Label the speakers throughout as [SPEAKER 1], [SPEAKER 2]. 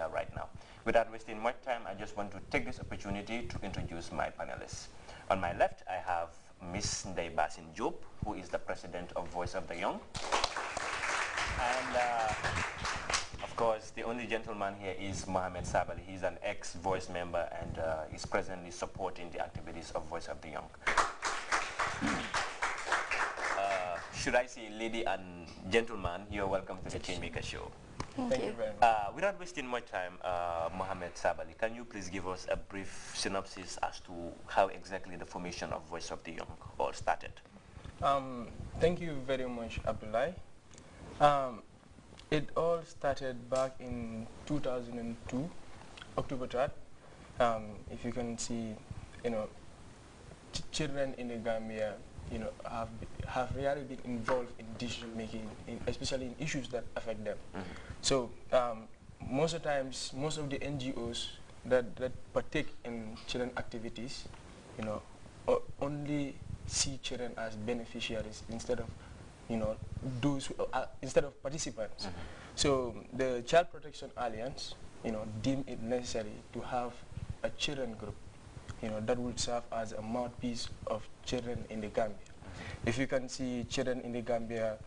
[SPEAKER 1] here right now. Without wasting much time, I just want to take this opportunity to introduce my panelists. On my left, I have Ms. Ndeye Basin Diop, who is the president of Voice of the Young. And of course, the only gentleman here is Mohamed Sabali. He's an ex-Voice member and is presently supporting the activities of Voice of the Young. Should I say lady and gentleman, you're welcome to the Changemaker Show.
[SPEAKER 2] Thank you very much.
[SPEAKER 1] Without wasting much time, Mohamed Sabali, can you please give us a brief synopsis as to how exactly the formation of Voice of the Young all started?
[SPEAKER 2] Thank you very much, Abdullah. It all started back in 2002, October 3rd. If you can see, children in the Gambia, have really been involved in decision making, especially in issues that affect them. So most of the times, most of the NGOs that partake in children activities, only see children as beneficiaries instead of, those who instead of participants. So the Child Protection Alliance, deemed it necessary to have a children group, that would serve as a mouthpiece of children in the Gambia. If you can see, children in the Gambia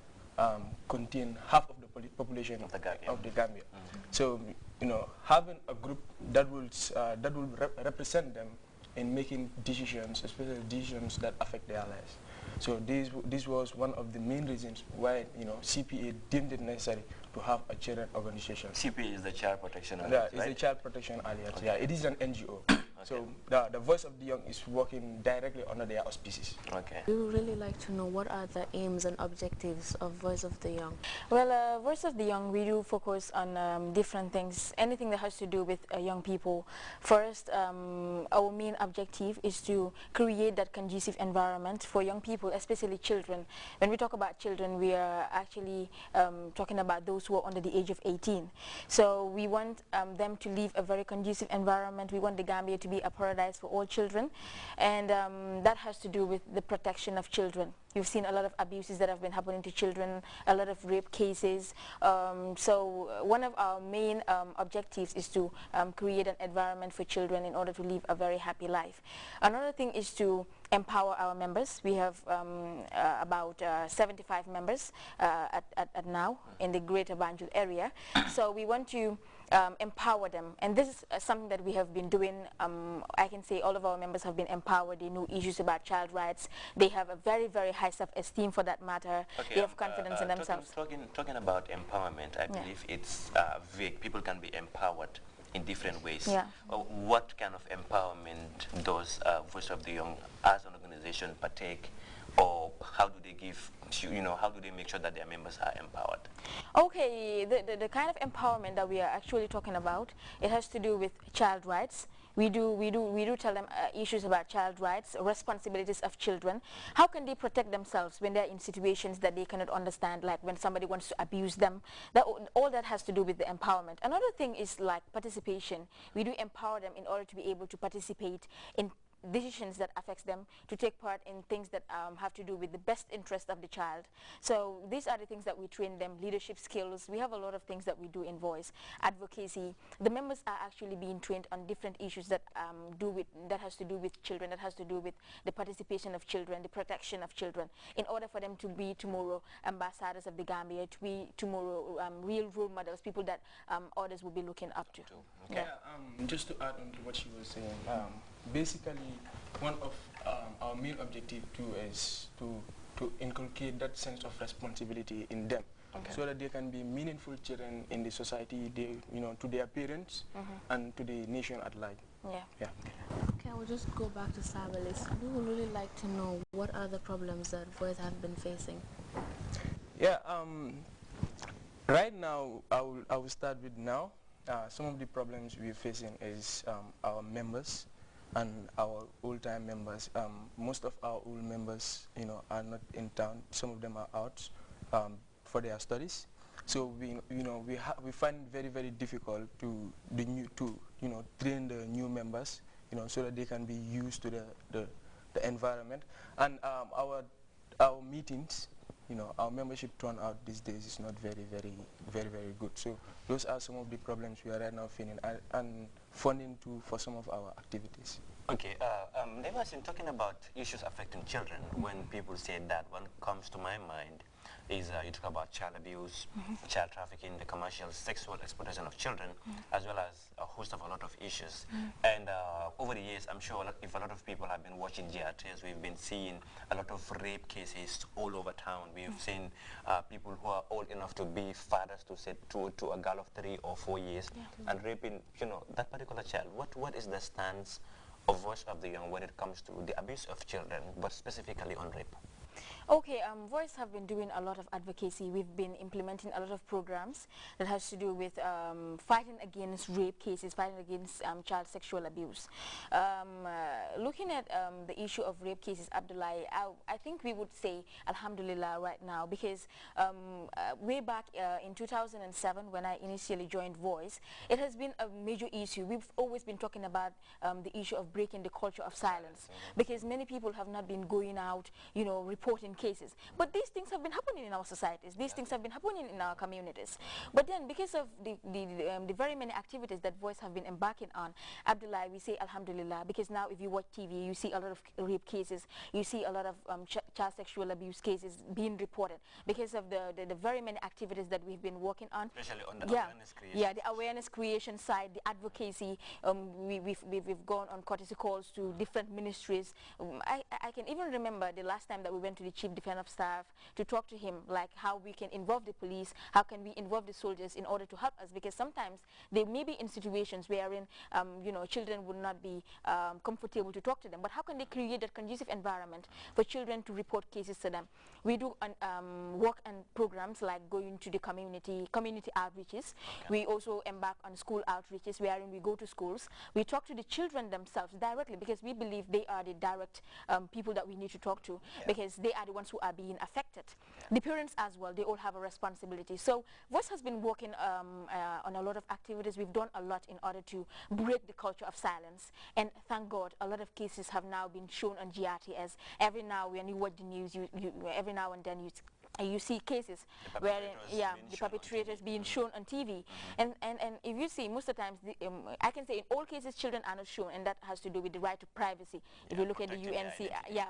[SPEAKER 2] contain half of the population of the Gambia. So, having a group that will represent them in making decisions, especially decisions that affect their lives. So this was one of the main reasons why CPA deemed it necessary to have a children organization.
[SPEAKER 1] CPA is the Child Protection Alliance,
[SPEAKER 2] Yeah, it's the Child Protection Alliance. Okay. Yeah, it is an NGO.
[SPEAKER 1] Okay.
[SPEAKER 2] So the Voice of the Young is working directly under their auspices.
[SPEAKER 1] Okay.
[SPEAKER 3] We would really like to know what are the aims and objectives of Voice of the Young.
[SPEAKER 4] Well, Voice of the Young, we do focus on different things, anything that has to do with young people. First, our main objective is to create that conducive environment for young people, especially children. When we talk about children, we are actually talking about those who are under the age of 18. So we want them to live a very conducive environment. We want the Gambia to be a paradise for all children, and that has to do with the protection of children. You've seen a lot of abuses that have been happening to children, a lot of rape cases. So one of our main objectives is to create an environment for children in order to live a very happy life. Another thing is to empower our members. We have about 75 members at now in the Greater Banjul area. So we want to empower them, and this is something that we have been doing. I can say all of our members have been empowered. They know issues about child rights. They have a very, very high self-esteem for that matter. Okay, they have confidence in themselves.
[SPEAKER 1] Talking about empowerment, I believe it's vague. People can be empowered in different ways.
[SPEAKER 4] Yeah.
[SPEAKER 1] What kind of empowerment does Voice of the Young as an organization partake, or how do they give, how do they make sure that their members are empowered?
[SPEAKER 4] Okay, the kind of empowerment that we are actually talking about, it has to do with child rights. We do tell them issues about child rights, responsibilities of children. How can they protect themselves when they're in situations that they cannot understand, like when somebody wants to abuse them? All that has to do with the empowerment. Another thing is like participation. We do empower them in order to be able to participate in decisions that affects them, to take part in things that have to do with the best interest of the child. So these are the things that we train them, leadership skills. We have a lot of things that we do in Voice. Advocacy. The members are actually being trained on different issues that has to do with children, that has to do with the participation of children, the protection of children, in order for them to be tomorrow ambassadors of the Gambia, to be tomorrow real role models, people that others will be looking up to.
[SPEAKER 2] Okay. Yeah, just to add on to what she was saying, basically one of our main objective too is to inculcate that sense of responsibility in them, so that they can be meaningful children in the society, to their parents and to the nation at large.
[SPEAKER 4] Yeah.
[SPEAKER 3] Okay, I will just go back to Sabalis. We would really like to know what are the problems that Voice have been facing.
[SPEAKER 2] Yeah, right now I will start with now. Some of the problems we're facing is our members and our old-time members. Most of our old members, are not in town. Some of them are out for their studies. So we find it very, very difficult to train the new members, so that they can be used to the environment. And our meetings, our membership turnout these days is not very good. So those are some of the problems we are right now facing, and funding too for some of our activities.
[SPEAKER 1] Okay, in talking about issues affecting children, when people say that, what comes to my mind is you talk about child abuse, child trafficking, the commercial sexual exploitation of children, as well as a host of a lot of issues. And over the years, I'm sure if a lot of people have been watching GRTs, we've been seeing a lot of rape cases all over town. We've seen people who are old enough to be fathers to a girl of 3 or 4 years and raping, that particular child. What is the stance of Voice of the Young when it comes to the abuse of children, but specifically on rape?
[SPEAKER 4] Okay, Voice have been doing a lot of advocacy. We've been implementing a lot of programs that has to do with fighting against rape cases, fighting against child sexual abuse. Looking at the issue of rape cases, Abdullah, I think we would say Alhamdulillah right now, because way back in 2007 when I initially joined Voice, it has been a major issue. We've always been talking about the issue of breaking the culture of silence, because many people have not been going out, reporting cases. But these things have been happening in our societies. These things have been happening in our communities. But then, because of the very many activities that Voice have been embarking on, Abdullah, we say Alhamdulillah, because now if you watch TV, you see a lot of rape cases, you see a lot of child sexual abuse cases being reported, because of the very many activities that we've been working on.
[SPEAKER 1] Especially on the awareness creation.
[SPEAKER 4] Yeah, the awareness creation side, the advocacy. We've gone on courtesy calls to different ministries. I can even remember the last time that we went to the Chief Defender of Staff to talk to him, like how we can involve the police, how can we involve the soldiers in order to help us, because sometimes they may be in situations wherein children would not be comfortable to talk to them. But how can they create that conducive environment for children to report cases to them? We do work and programs like going to the community outreaches. We also embark on school outreaches wherein we go to schools. We talk to the children themselves directly, because we believe they are the direct people that we need to talk to, because they are the ones who are being affected. The parents as well, they all have a responsibility. So Voice has been working on a lot of activities. We've done a lot in order to break the culture of silence, and thank God a lot of cases have now been shown on GRTS. Every now when you watch the news, every now and then you see cases where the perpetrators being shown on TV, and if you see, most of the times I can say in all cases children are not shown, and that has to do with the right to privacy. If you look at the UNC,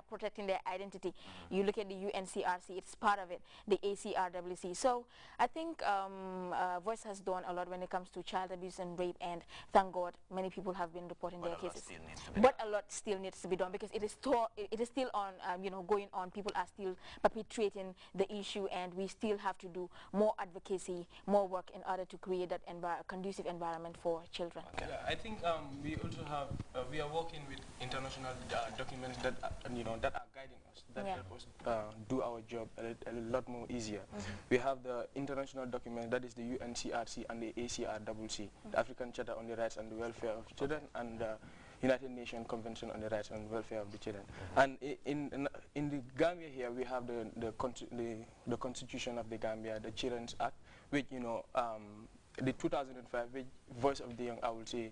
[SPEAKER 4] protecting their identity, you look at the UNCRC, it's part of it, the ACRWC. So I think Voice has done a lot when it comes to child abuse and rape, and thank God many people have been reporting their cases. But a lot still needs to be done, because it is still on going on. People are still perpetrating the issue, and we still have to do more advocacy, more work in order to create that conducive environment for children.
[SPEAKER 2] Okay. Yeah, I think we also have we are working with international documents that that are guiding us, that help us do our job a lot more easier. We have the international document, that is the UNCRC and the ACRWC, the African Charter on the Rights and the Welfare of Children, and the United Nations Convention on the Rights and Welfare of the Children. And in the Gambia here, we have the Constitution of the Gambia, the Children's Act, which the 2005, which Voice of the Young, I would say,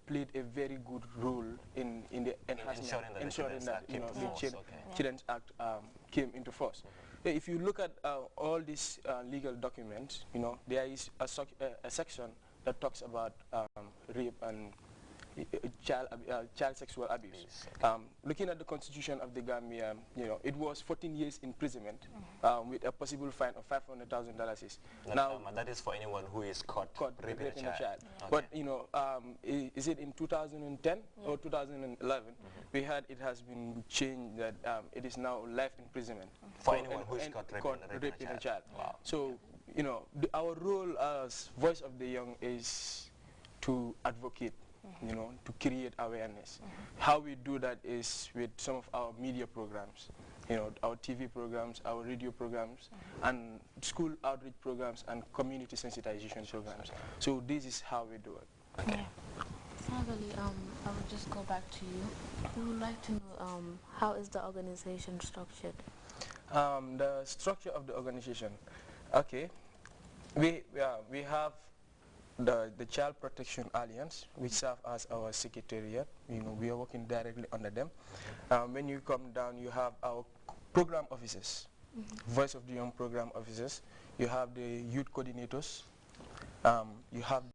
[SPEAKER 2] played a very good role in the enhancement, ensuring that the Children's Act came into force. If you look at all these legal documents, there is a section that talks about rape and child sexual abuse. Looking at the Constitution of the Gambia, it was 14 years imprisonment with a possible fine of $500,000. Now
[SPEAKER 1] that is for anyone who is caught raping a child.
[SPEAKER 2] Okay. But is it in 2010 or 2011? We heard it has been changed, that it is now life imprisonment
[SPEAKER 1] for anyone who is caught raping a child. Wow.
[SPEAKER 2] So our role as Voice of the Young is to advocate, to create awareness. How we do that is with some of our media programs, our TV programs, our radio programs, and school outreach programs and community sensitization programs. So this is how we do it.
[SPEAKER 3] Okay. Finally, I will just go back to you. We would like to know how is the organization structured?
[SPEAKER 2] The structure of the organization. Okay. We have the Child Protection Alliance, which serve as our secretariat. We are working directly under them. When you come down, you have our program officers. Voice of the Young program officers, you have the youth coordinators, you have